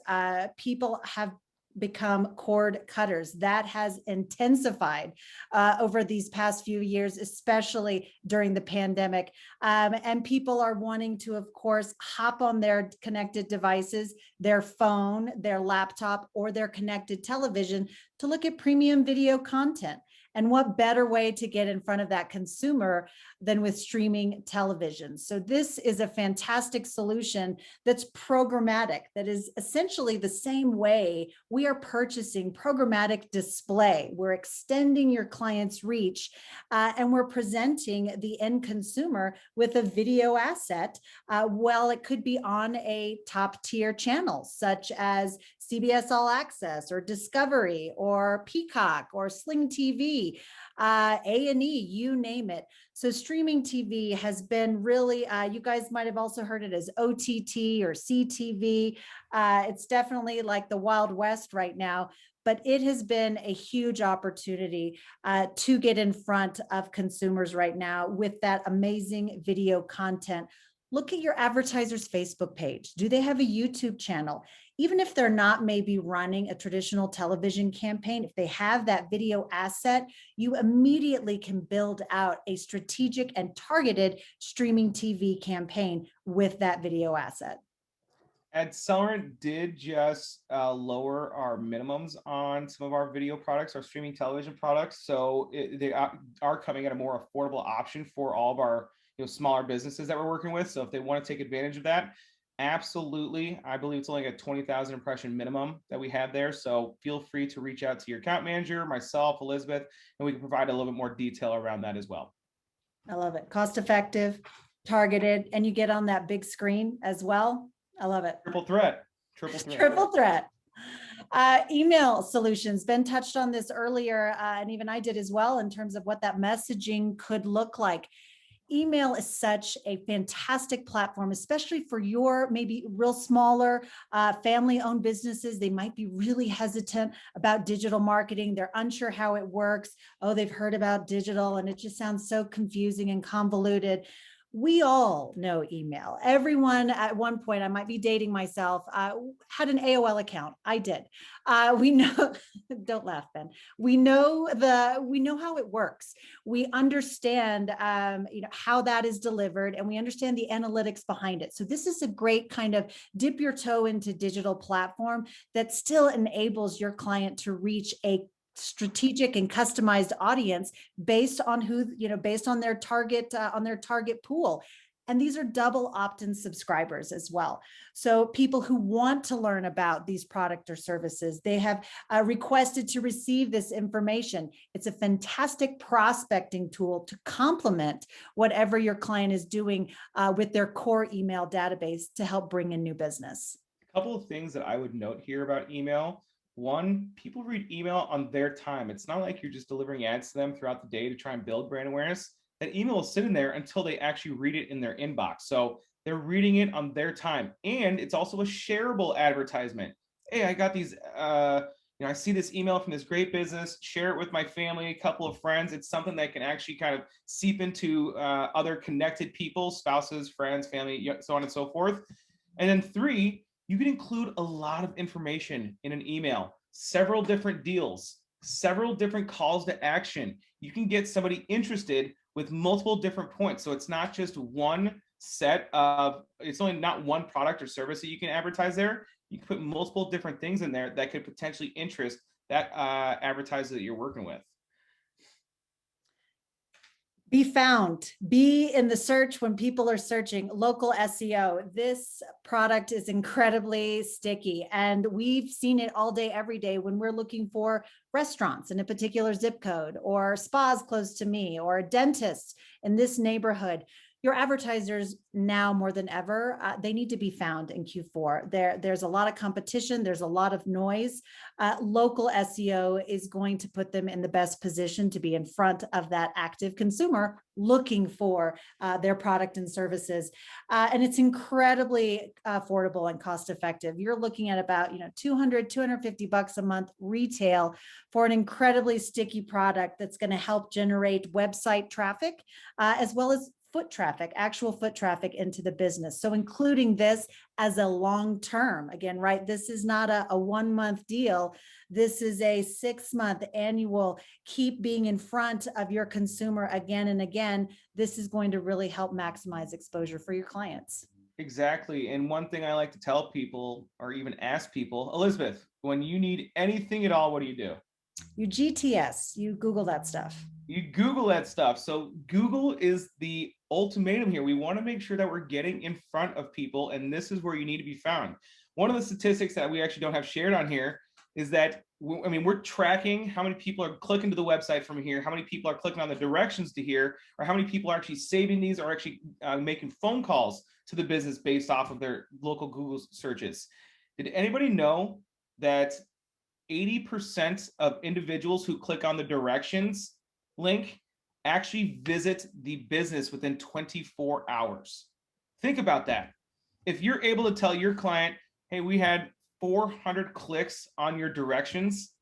People have become cord cutters. That has intensified over these past few years, especially during the pandemic. And people are wanting to, of course, hop on their connected devices, their phone, their laptop, or their connected television to look at premium video content. And what better way to get in front of that consumer than with streaming television? So this is a fantastic solution that's programmatic, that is essentially the same way we are purchasing programmatic display. We're extending your client's reach, and we're presenting the end consumer with a video asset. Well, it could be on a top tier channel, such as CBS All Access or Discovery or Peacock or Sling TV, A&E, you name it. So streaming TV has been really, you guys might have also heard it as OTT or CTV. It's definitely like the Wild West right now, but it has been a huge opportunity to get in front of consumers right now with that amazing video content. Look at your advertiser's Facebook page. Do they have a YouTube channel? Even if they're not maybe running a traditional television campaign, if they have that video asset, you immediately can build out a strategic and targeted streaming TV campaign with that video asset. Accelerant did just lower our minimums on some of our video products, our streaming television products. So they are coming at a more affordable option for all of our smaller businesses that we're working with. So if they want to take advantage of that, absolutely. I believe it's only a 20,000 impression minimum that we have there. So feel free to reach out to your account manager, myself, Elizabeth, and we can provide a little bit more detail around that as well. I love it. Cost effective, targeted, and you get on that big screen as well. I love it. Triple threat. Triple threat. Email solutions. Ben touched on this earlier, and even I did as well, in terms of what that messaging could look like. Email is such a fantastic platform, especially for your maybe real smaller family-owned businesses. They might be really hesitant about digital marketing. They're unsure how it works. Oh, they've heard about digital and it just sounds so confusing and convoluted. We all know email. Everyone at one point, I might be dating myself, had an AOL account. I did. We know, don't laugh, Ben. We know how it works. We understand, how that is delivered, and we understand the analytics behind it. So this is a great kind of dip your toe into digital platform that still enables your client to reach a strategic and customized audience based on based on their target pool. And these are double opt-in subscribers as well. So people who want to learn about these product or services, they have requested to receive this information. It's a fantastic prospecting tool to complement whatever your client is doing with their core email database to help bring in new business. A couple of things that I would note here about email. One, people read email on their time. It's not like you're just delivering ads to them throughout the day to try and build brand awareness. That email will sit in there until they actually read it in their inbox. So they're reading it on their time. And it's also a shareable advertisement. Hey, I got these, I see this email from this great business, share it with my family, a couple of friends. It's something that can actually kind of seep into other connected people, spouses, friends, family, so on and so forth. And then three, you can include a lot of information in an email, several different deals, several different calls to action. You can get somebody interested with multiple different points. So it's not just one set of, it's only not one product or service that you can advertise there. You can put multiple different things in there that could potentially interest that advertiser that you're working with. Be found, be in the search when people are searching. Local SEO. This product is incredibly sticky, and we've seen it all day, every day when we're looking for restaurants in a particular zip code, or spas close to me, or a dentist in this neighborhood. Your advertisers now more than ever, they need to be found in Q4. There's a lot of competition. There's a lot of noise. Local SEO is going to put them in the best position to be in front of that active consumer looking for their product and services. And it's incredibly affordable and cost effective. You're looking at about, $250 a month retail for an incredibly sticky product that's going to help generate website traffic, as well as actual foot traffic into the business. So including this as a long-term, again, right? This is not a 1-month deal. This is a 6-month annual, keep being in front of your consumer again and again. This is going to really help maximize exposure for your clients. Exactly. And one thing I like to tell people, or even ask people, Elizabeth, when you need anything at all, what do you do? You GTS, you Google that stuff. You Google that stuff. So Google is the ultimatum here. We want to make sure that we're getting in front of people, and this is where you need to be found. One of the statistics that we actually don't have shared on here is that, we're tracking how many people are clicking to the website from here, how many people are clicking on the directions to here, or how many people are actually saving these or actually making phone calls to the business based off of their local Google searches. Did anybody know that 80% of individuals who click on the directions link actually visit the business within 24 hours? Think about that. If you're able to tell your client, hey, we had 400 clicks on your directions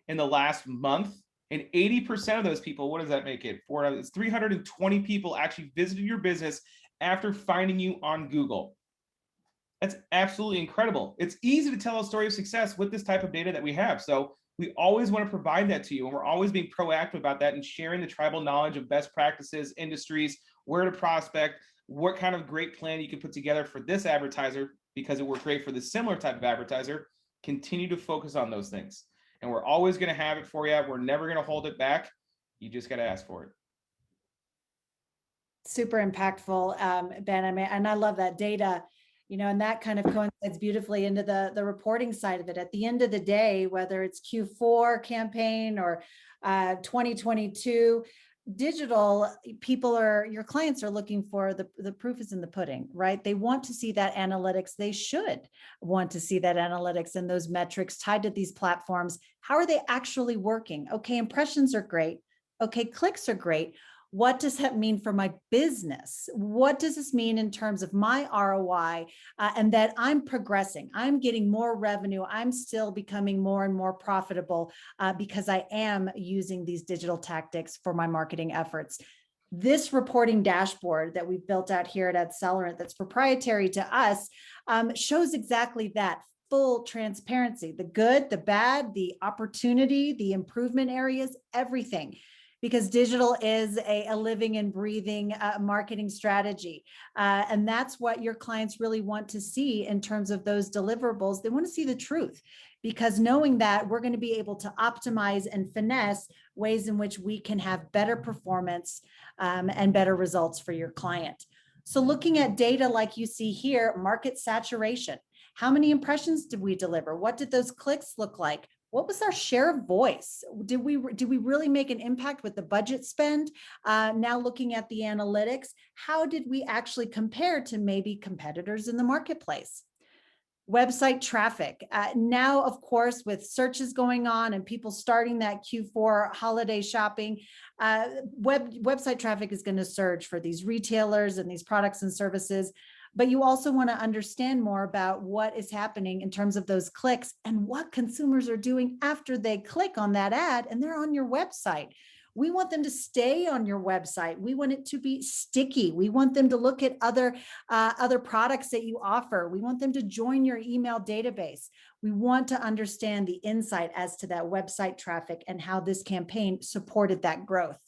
in the last month, and 80% of those people, what does that make it? It's 320 people actually visited your business after finding you on Google. That's absolutely incredible. It's easy to tell a story of success with this type of data that we have. So we always want to provide that to you, and we're always being proactive about that and sharing the tribal knowledge of best practices, industries, where to prospect, what kind of great plan you can put together for this advertiser because it worked great for this similar type of advertiser. Continue to focus on those things. And we're always going to have it for you. We're never going to hold it back. You just got to ask for it. Super impactful, Ben. And I love that data, and that kind of coincides beautifully into the reporting side of it. At the end of the day, whether it's Q4 campaign or 2022, digital, your clients are looking for the proof is in the pudding, right? They want to see that analytics. They should want to see that analytics and those metrics tied to these platforms. How are they actually working? Okay, impressions are great. Okay, clicks are great. What does that mean for my business? What does this mean in terms of my ROI, and that I'm progressing? I'm getting more revenue. I'm still becoming more and more profitable because I am using these digital tactics for my marketing efforts. This reporting dashboard that we've built out here at Adcelerant that's proprietary to us shows exactly that full transparency, the good, the bad, the opportunity, the improvement areas, everything. Because digital is a living and breathing marketing strategy. And that's what your clients really want to see in terms of those deliverables. They want to see the truth, because knowing that we're going to be able to optimize and finesse ways in which we can have better performance and better results for your client. So looking at data like you see here, market saturation. How many impressions did we deliver? What did those clicks look like? What was our share of voice? Did we really make an impact with the budget spend? Now looking at the analytics, how did we actually compare to maybe competitors in the marketplace? Website traffic. Now, of course, with searches going on and people starting that Q4 holiday shopping, website traffic is going to surge for these retailers and these products and services. But you also want to understand more about what is happening in terms of those clicks and what consumers are doing after they click on that ad and they're on your website. We want them to stay on your website. We want it to be sticky. We want them to look at other products that you offer. We want them to join your email database. We want to understand the insight as to that website traffic and how this campaign supported that growth.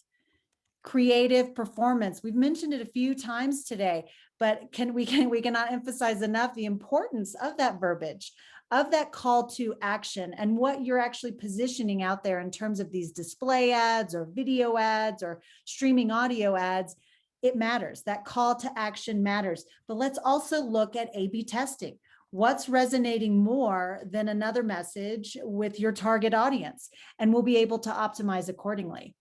Creative performance. We've mentioned it a few times today, but we cannot emphasize enough the importance of that verbiage, of that call to action, and what you're actually positioning out there in terms of these display ads or video ads or streaming audio ads. It matters. That call to action matters. But let's also look at A/B testing. What's resonating more than another message with your target audience? And we'll be able to optimize accordingly.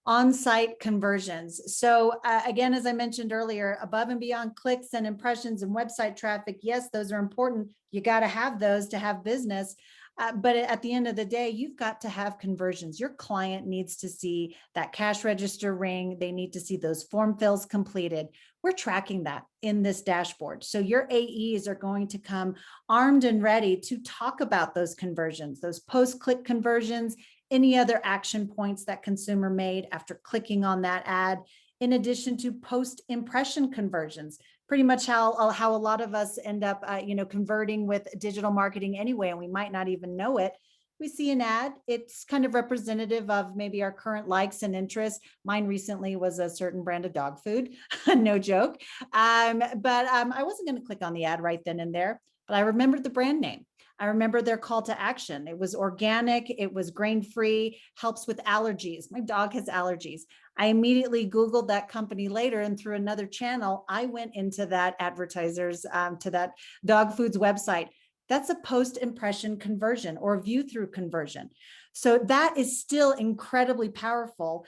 On-site conversions. So again, as I mentioned earlier, above and beyond clicks and impressions and website traffic, yes, those are important. You got to have those to have business. But at the end of the day, you've got to have conversions. Your client needs to see that cash register ring. They need to see those form fills completed. We're tracking that in this dashboard. So your AEs are going to come armed and ready to talk about those conversions, those post-click conversions, any other action points that consumer made after clicking on that ad, in addition to post-impression conversions. Pretty much how a lot of us end up, converting with digital marketing anyway, and we might not even know it. We see an ad, it's kind of representative of maybe our current likes and interests. Mine recently was a certain brand of dog food, no joke. But I wasn't going to click on the ad right then and there, but I remembered the brand name. I remember their call to action. It was organic, it was grain-free, helps with allergies. My dog has allergies. I immediately Googled that company later, and through another channel, I went into that advertisers, to that dog foods website. That's a post-impression conversion or view-through conversion. So that is still incredibly powerful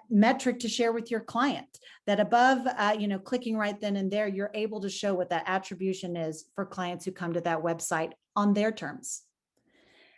metric to share with your client, that above, clicking right then and there, you're able to show what that attribution is for clients who come to that website on their terms.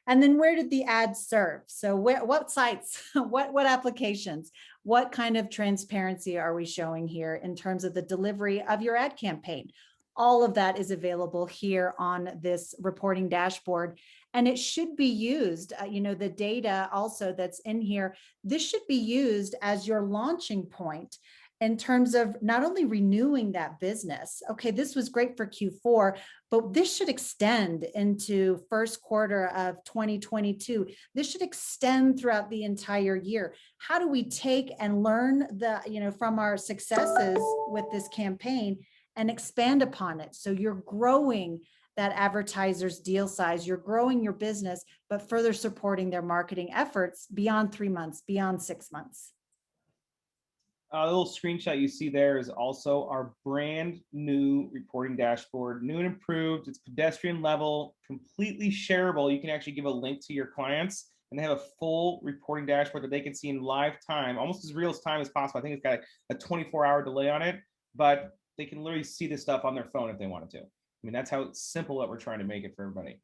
And then where did the ads serve? So what sites, what applications, what kind of transparency are we showing here in terms of the delivery of your ad campaign? All of that is available here on this reporting dashboard, and it should be used, the data also that's in here, this should be used as your launching point in terms of not only renewing that business. Okay, this was great for Q4, but this should extend into first quarter of 2022. This should extend throughout the entire year. How do we take and learn from our successes with this campaign and expand upon it? So you're growing that advertiser's deal size, you're growing your business, but further supporting their marketing efforts beyond 3 months, beyond 6 months. A little screenshot you see there is also our brand new reporting dashboard, new and improved. It's pedestrian level, completely shareable. You can actually give a link to your clients, and they have a full reporting dashboard that they can see in live time, almost as real time as possible. I think it's got a 24-hour delay on it, but they can literally see this stuff on their phone if they wanted to. I mean, that's how simple that we're trying to make it for everybody.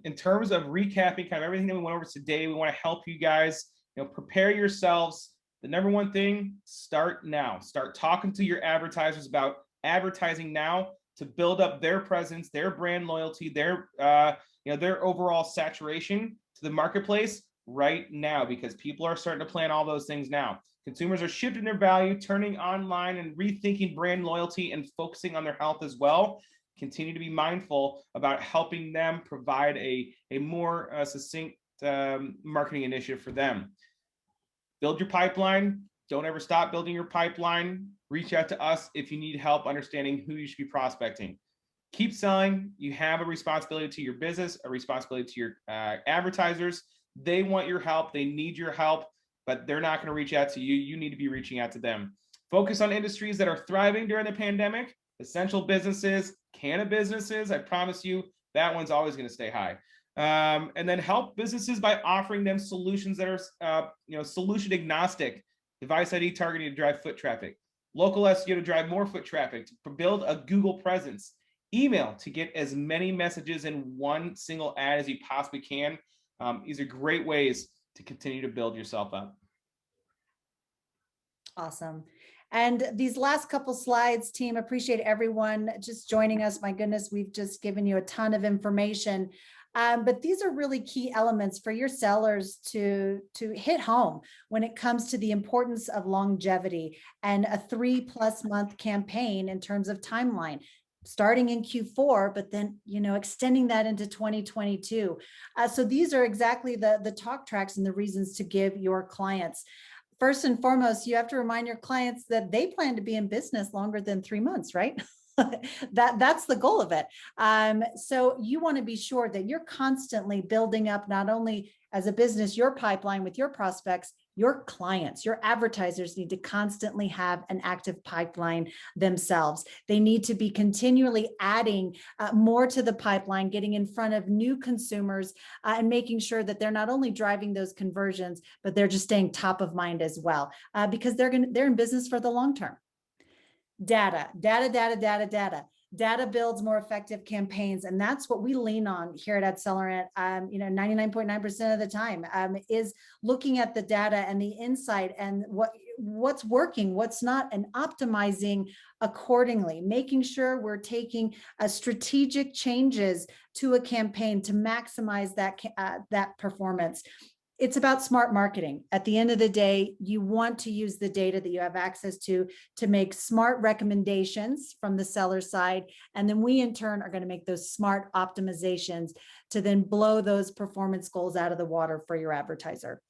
In terms of recapping kind of everything that we went over today, we want to help you guys, prepare yourselves. The number one thing, start now. Start talking to your advertisers about advertising now to build up their presence, their brand loyalty, their overall saturation to the marketplace right now, because people are starting to plan all those things now. Consumers are shifting their value, turning online and rethinking brand loyalty and focusing on their health as well. Continue to be mindful about helping them provide a more succinct marketing initiative for them. Build your pipeline. Don't ever stop building your pipeline. Reach out to us if you need help understanding who you should be prospecting. Keep selling. You have a responsibility to your business, a responsibility to your advertisers. They want your help. They need your help, but they're not going to reach out to you. You need to be reaching out to them. Focus on industries that are thriving during the pandemic. Essential businesses, Canna businesses. I promise you that one's always going to stay high. And then help businesses by offering them solutions that are solution agnostic. Device ID targeting to drive foot traffic. Local SEO to drive more foot traffic. To build a Google presence. Email to get as many messages in one single ad as you possibly can. These are great ways to continue to build yourself up. Awesome. And these last couple slides, team, appreciate everyone just joining us. My goodness, we've just given you a ton of information. But these are really key elements for your sellers to hit home when it comes to the importance of longevity and a 3+ month campaign in terms of timeline, starting in Q4, but then, extending that into 2022. So these are exactly the talk tracks and the reasons to give your clients. First and foremost, you have to remind your clients that they plan to be in business longer than 3 months, right? That's the goal of it. So you want to be sure that you're constantly building up, not only as a business, your pipeline with your prospects, your clients, your advertisers need to constantly have an active pipeline themselves. They need to be continually adding more to the pipeline, getting in front of new consumers and making sure that they're not only driving those conversions, but they're just staying top of mind as well, because they're in business for the long term. Data builds more effective campaigns. And that's what we lean on here at AdCellerant, 99.9% of the time, is looking at the data and the insight and what's working, what's not, and optimizing accordingly, making sure we're taking strategic changes to a campaign to maximize that performance. It's about smart marketing. At the end of the day, you want to use the data that you have access to make smart recommendations from the seller side. And then we in turn are going to make those smart optimizations to then blow those performance goals out of the water for your advertiser.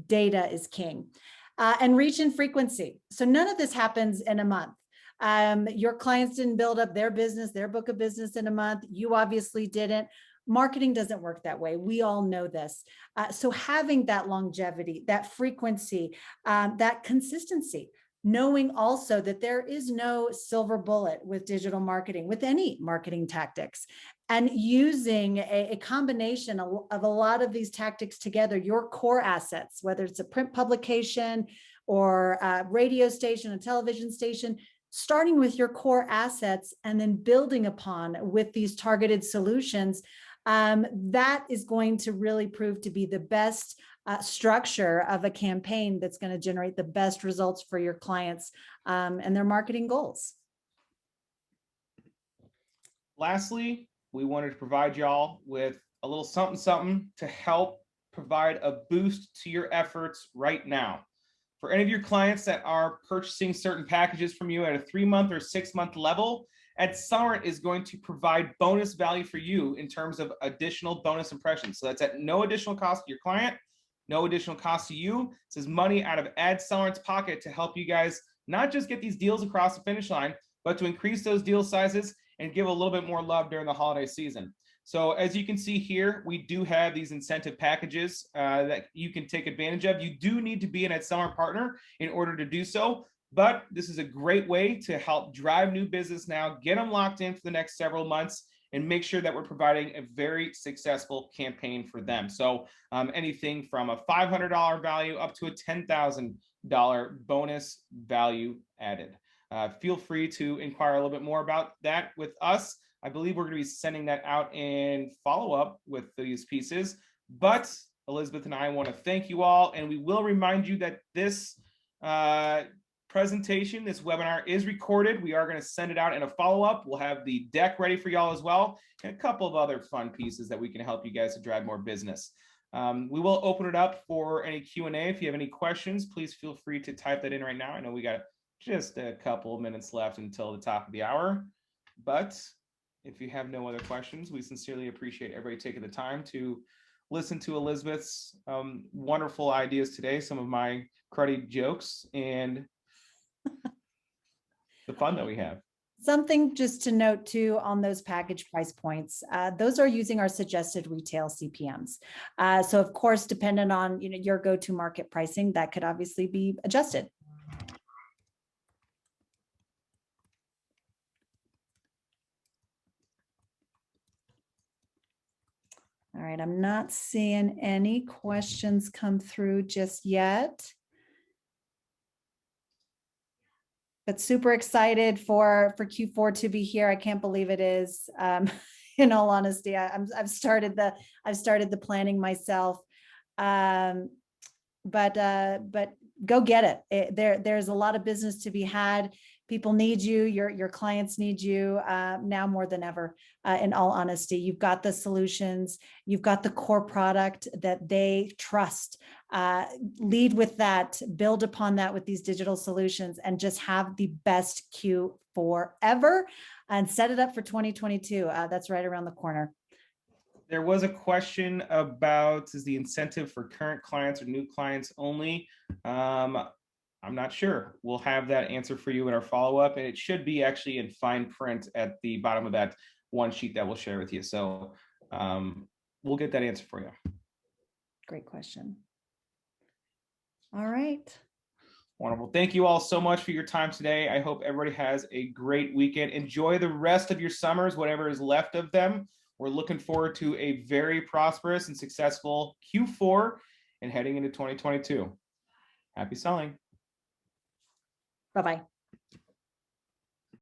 Data is king. And reach and frequency. So none of this happens in a month. Your clients didn't build up their business, their book of business in a month. You obviously didn't. Marketing doesn't work that way. We all know this. So having that longevity, that frequency, that consistency, knowing also that there is no silver bullet with digital marketing, with any marketing tactics, and using a combination of a lot of these tactics together, your core assets, whether it's a print publication or a radio station, a television station, starting with your core assets and then building upon with these targeted solutions, that is going to really prove to be the best structure of a campaign that's going to generate the best results for your clients and their marketing goals. Lastly, we wanted to provide y'all with a little something to help provide a boost to your efforts right now. For any of your clients that are purchasing certain packages from you at a 3-month or 6-month level, AdCellerant is going to provide bonus value for you in terms of additional bonus impressions. So that's at no additional cost to your client, no additional cost to you. This is money out of AdCellerant's pocket to help you guys not just get these deals across the finish line, but to increase those deal sizes and give a little bit more love during the holiday season. So as you can see here, we do have these incentive packages that you can take advantage of. You do need to be an AdCellerant partner in order to do so. But this is a great way to help drive new business now, get them locked in for the next several months, and make sure that we're providing a very successful campaign for them. So anything from a $500 value up to a $10,000 bonus value added. Feel free to inquire a little bit more about that with us. I believe we're going to be sending that out in follow-up with these pieces. But Elizabeth and I want to thank you all, and we will remind you that this presentation, this webinar is recorded. We are going to send it out in a follow-up. We'll have the deck ready for y'all as well, and a couple of other fun pieces that we can help you guys to drive more business. We will open it up for any Q&A. If you have any questions, please feel free to type that in right now. I know we got just a couple of minutes left until the top of the hour, but if you have no other questions, we sincerely appreciate everybody taking the time to listen to Elizabeth's wonderful ideas today, some of my cruddy jokes, and the fun that we have. Something just to note too on those package price points, those are using our suggested retail CPMs. So of course, dependent on your go-to market pricing, that could obviously be adjusted. All right, I'm not seeing any questions come through just yet. But super excited for Q4 to be here. I can't believe it is. In all honesty, I've started the planning myself. But go get it. There's a lot of business to be had. People need you. Your clients need you now more than ever. In all honesty, you've got the solutions. You've got the core product that they trust. Lead with that. Build upon that with these digital solutions, and just have the best Q4 ever. And set it up for 2022. That's right around the corner. There was a question about, is the incentive for current clients or new clients only? I'm not sure. We'll have that answer for you in our follow-up, and it should be actually in fine print at the bottom of that one sheet that we'll share with you. So we'll get that answer for you. Great question. All right. Wonderful. Thank you all so much for your time today. I hope everybody has a great weekend. Enjoy the rest of your summers, whatever is left of them. We're looking forward to a very prosperous and successful Q4 and heading into 2022. Happy selling. Bye-bye.